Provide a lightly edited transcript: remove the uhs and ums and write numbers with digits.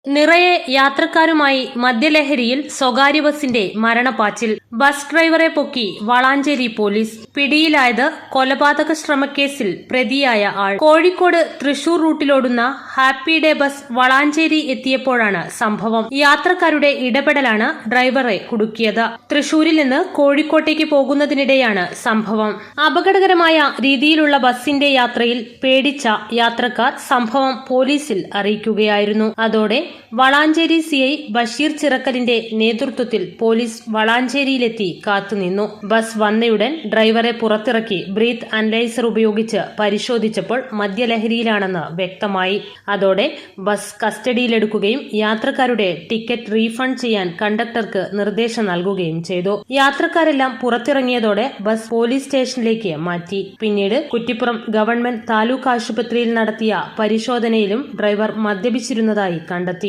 നിറയെ യാത്രക്കാരുമായി മദ്യലഹരിയിൽ സ്വകാര്യ ബസിന്റെ മരണപ്പാച്ചിൽ. ബസ് ഡ്രൈവറെ പൊക്കി വളാഞ്ചേരി പോലീസ്. പിടിയിലായത് കൊലപാതക ശ്രമക്കേസിൽ പ്രതിയായ ആൾ. കോഴിക്കോട് തൃശൂർ റൂട്ടിലോടുന്ന ഹാപ്പി ഡേ ബസ് വളാഞ്ചേരി എത്തിയപ്പോഴാണ് സംഭവം. യാത്രക്കാരുടെ ഇടപെടലാണ് ഡ്രൈവറെ കുടുക്കിയത്. തൃശൂരിൽ നിന്ന് കോഴിക്കോട്ടേക്ക് പോകുന്നതിനിടെയാണ് സംഭവം. അപകടകരമായ രീതിയിലുള്ള ബസിന്റെ യാത്രയിൽ പേടിച്ച യാത്രക്കാർ സംഭവം പോലീസിൽ അറിയിക്കുകയായിരുന്നു. അതോടെ വളാഞ്ചേരി സിഐ ബഷീർ ചിറക്കലിന്റെ നേതൃത്വത്തിൽ പോലീസ് വളാഞ്ചേരിയിലെത്തി കാത്തുനിന്നു. ബസ് വന്നയുടൻ ഡ്രൈവറെ പുറത്തിറക്കി ബ്രീത്ത് അനലൈസർ ഉപയോഗിച്ച് പരിശോധിച്ചപ്പോൾ മദ്യലഹരിയിലാണെന്ന് വ്യക്തമായി. അതോടെ ബസ് കസ്റ്റഡിയിലെടുക്കുകയും യാത്രക്കാരുടെ ടിക്കറ്റ് റീഫണ്ട് ചെയ്യാൻ കണ്ടക്ടർക്ക് നിർദ്ദേശം നൽകുകയും ചെയ്തു. യാത്രക്കാരെല്ലാം പുറത്തിറങ്ങിയതോടെ ബസ് പോലീസ് സ്റ്റേഷനിലേക്ക് മാറ്റി. പിന്നീട് കുറ്റിപ്പുറം ഗവൺമെന്റ് താലൂക്ക് ആശുപത്രിയിൽ നടത്തിയ പരിശോധനയിലും ഡ്രൈവർ മദ്യപിച്ചിരുന്നതായി കണ്ടെത്തി.